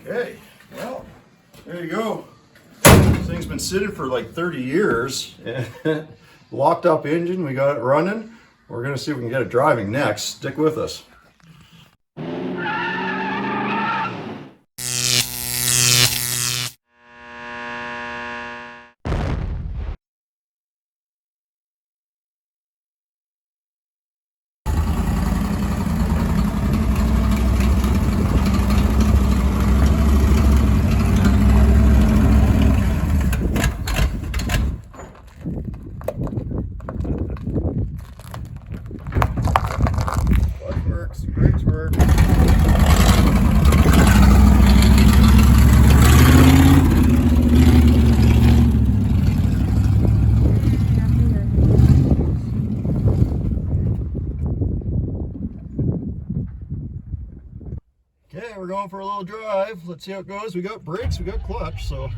Okay, well, there you go. This thing's been sitting for like 30 years. Locked up engine, we got it running. We're gonna see if we can get it driving next. Stick with us. Clutch works, brakes work. Okay, we're going for a little drive. Let's see how it goes. We got brakes, we got clutch, so.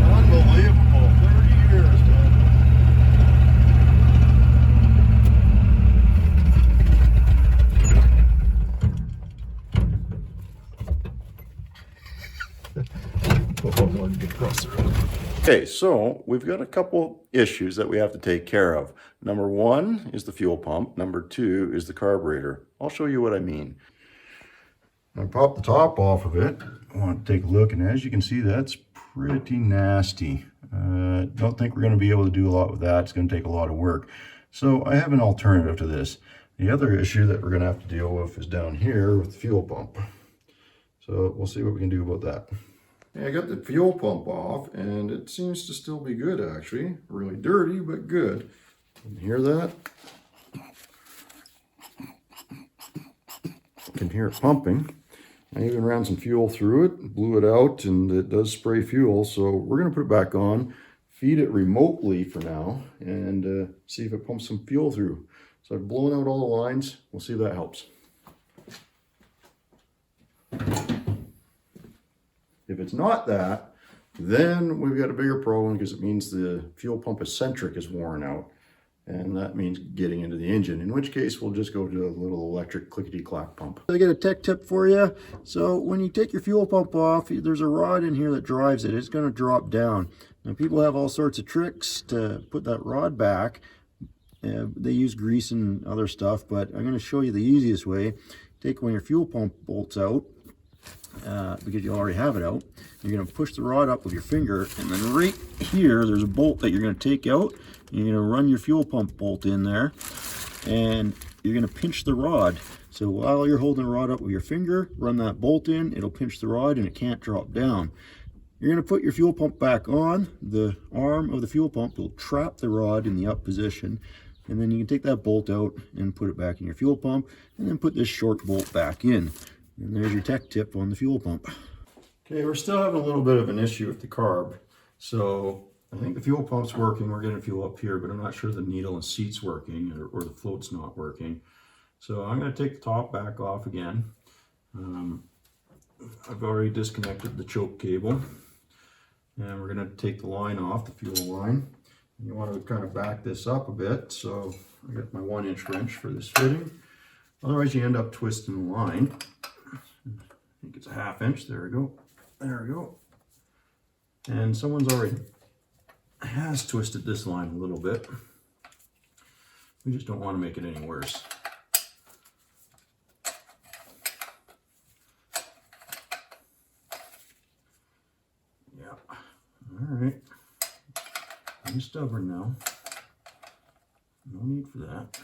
Unbelievable, 30 years, man. Okay, so we've got a couple issues that we have to take care of. Number one is the fuel pump. Number two is the carburetor. I'll show you what I mean. I pop the top off of it. I want to take a look, and as you can see, that's pretty nasty. Don't think we're going to be able to do a lot with that. It's going to take a lot of work. So I have an alternative to this. The other issue that we're going to have to deal with is down here with the fuel pump. So we'll see what we can do about that. I got the fuel pump off, and it seems to still be good, actually. Really dirty, but good. Can you hear that? You can hear it pumping. I even ran some fuel through it, blew it out, and it does spray fuel. So we're going to put it back on, feed it remotely for now, and see if it pumps some fuel through. So I've blown out all the lines. We'll see if that helps. If it's not that, then we've got a bigger problem because it means the fuel pump eccentric is worn out. And that means getting into the engine, in which case we'll just go to a little electric clickety-clack pump. I got a tech tip for you. So when you take your fuel pump off, there's a rod in here that drives it. It's going to drop down. Now people have all sorts of tricks to put that rod back. They use grease and other stuff, but I'm going to show you the easiest way. Take when your fuel pump bolts out, because you already have it out, you're going to push the rod up with your finger, and then right here there's a bolt that you're going to take out. You're going to run your fuel pump bolt in there, and you're going to pinch the rod. So while you're holding the rod up with your finger, run that bolt in, it'll pinch the rod and it can't drop down. You're going to put your fuel pump back on. The arm of the fuel pump will trap the rod in the up position, and then you can take that bolt out and put it back in your fuel pump, and then put this short bolt back in. And there's your tech tip on the fuel pump. Okay, we're still having a little bit of an issue with the carb. So I think the fuel pump's working. We're getting fuel up here, but I'm not sure the needle and seat's working, or the float's not working. So I'm going to take the top back off again. I've already disconnected the choke cable. And we're going to take the line off, the fuel line. And you want to kind of back this up a bit. So I got my 1-inch wrench for this fitting. Otherwise you end up twisting the line. I think it's a 1/2 inch. There we go. There we go. And someone's already has twisted this line a little bit. We just don't want to make it any worse. Yeah. All right. I'm stubborn now. No need for that.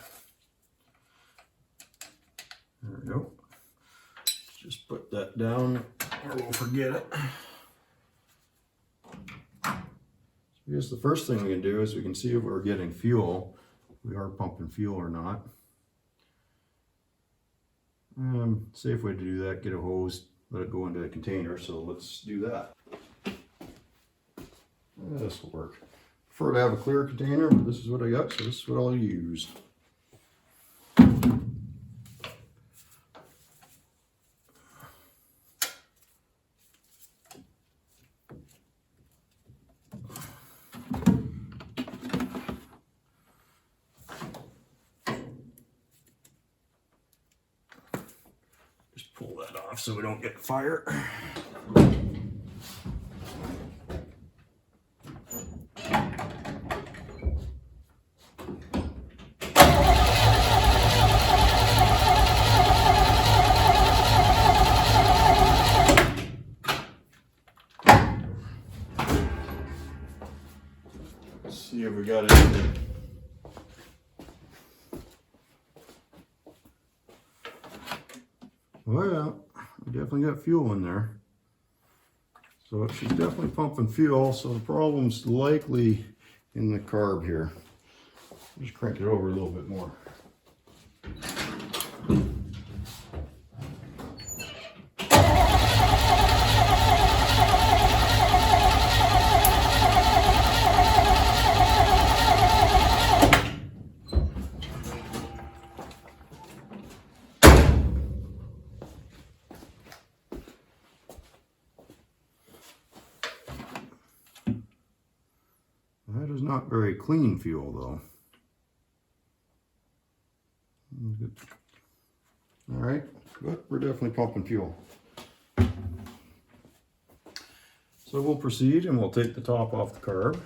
There we go. Just put that down or we'll forget it. So I guess the first thing we can do is we can see if we're getting fuel, if we are pumping fuel or not. Safe way to do that, get a hose, let it go into a container. So let's do that. This will work. Prefer to have a clear container, but this is what I got, so this is what I'll use. pull that off so we don't get fire. See if we got it. Oh yeah, we definitely got fuel in there. So she's definitely pumping fuel, so the problem's likely in the carb here. Just crank it over a little bit more. That is not very clean fuel though. Good. All right, but we're definitely pumping fuel. So we'll proceed and we'll take the top off the carb.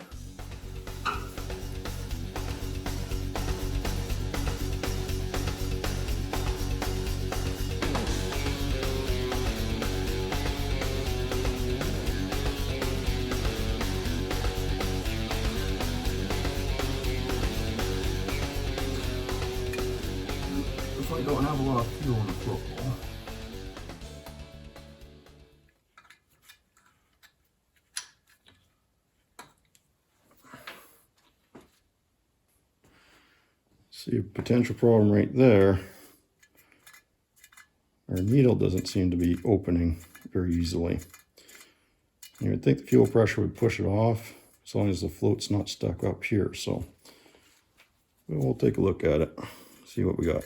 If I don't have a lot of fuel in the float bowl. See a potential problem right there. Our needle doesn't seem to be opening very easily. You would think the fuel pressure would push it off as long as the float's not stuck up here. So we'll take a look at it, see what we got.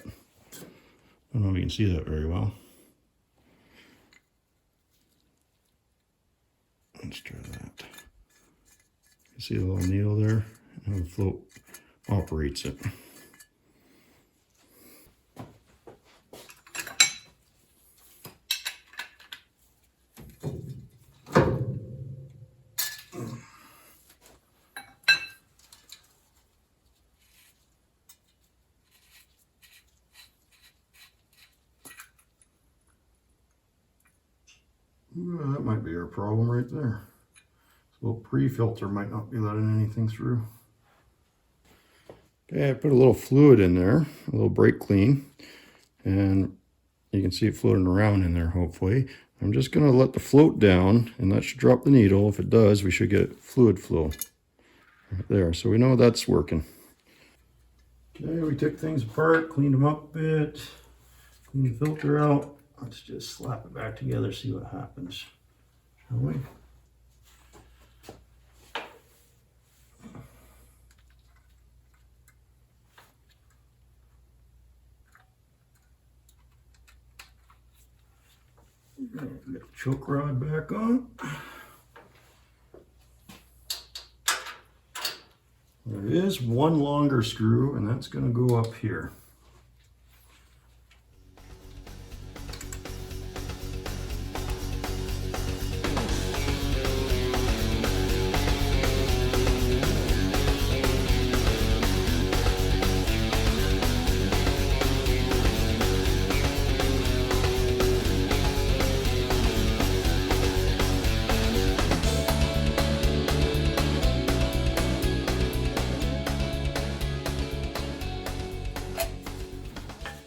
I don't know if you can see that very well. Let's try that. You see the little needle there? And the float operates it. Well, that might be our problem right there. This little pre-filter might not be letting anything through. Okay, I put a little fluid in there, a little brake clean, and you can see it floating around in there hopefully. I'm just going to let the float down, and that should drop the needle. If it does, we should get fluid flow right there. So we know that's working. Okay, we took things apart, cleaned them up a bit, cleaned the filter out. Let's just slap it back together, see what happens, shall we? Get the choke rod back on. There is one longer screw, and that's going to go up here.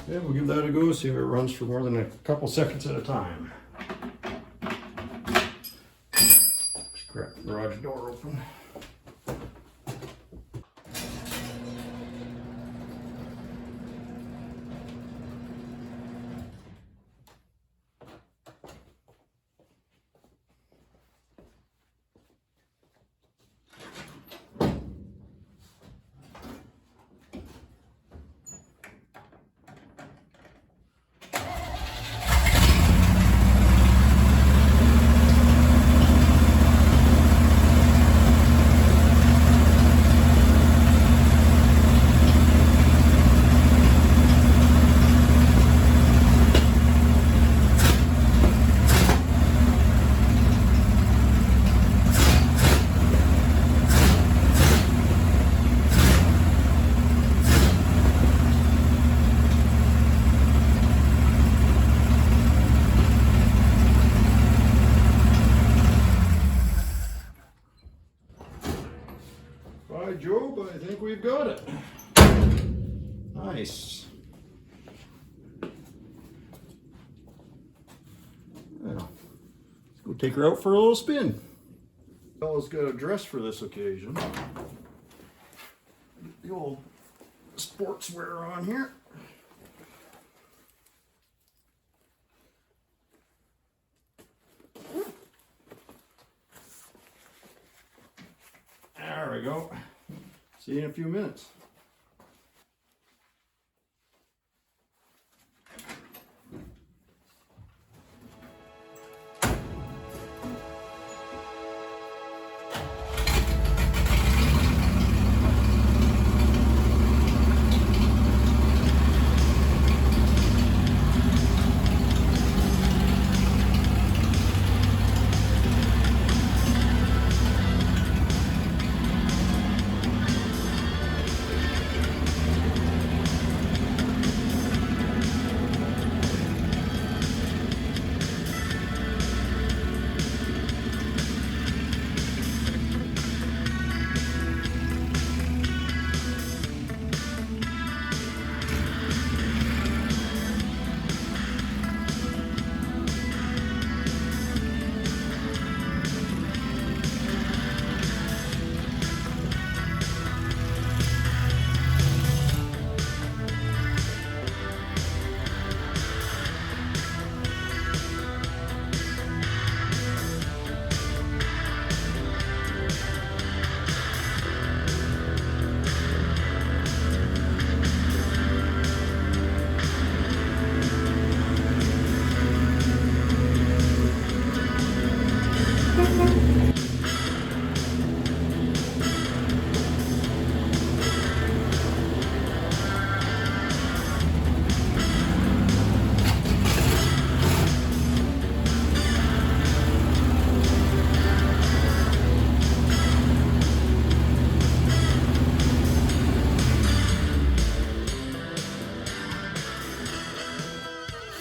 Okay, we'll give that a go, see if it runs for more than a couple seconds at a time. Just crack the garage door open. got it. Nice. Well, let's go take her out for a little spin. Bella's got a dress for this occasion. The old sportswear on here. There we go. See you in a few minutes.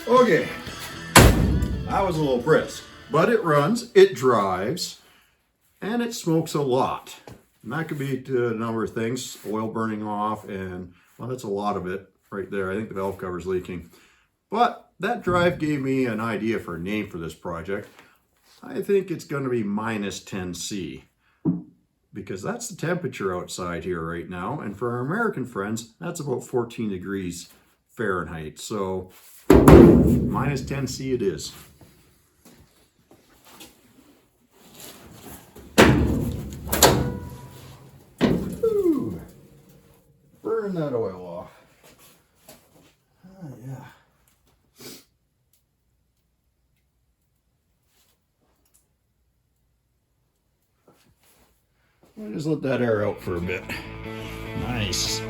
Okay, that was a little brisk, but it runs, it drives, and it smokes a lot. And that could be to a number of things, oil burning off, and well, that's a lot of it right there. I think the valve cover's leaking. But that drive gave me an idea for a name for this project. I think it's going to be minus 10°C, because that's the temperature outside here right now. And for our American friends, that's about 14 degrees Fahrenheit. So minus 10°C it is. Ooh, burn that oil off. Oh, yeah. We'll just let that air out for a bit. Nice.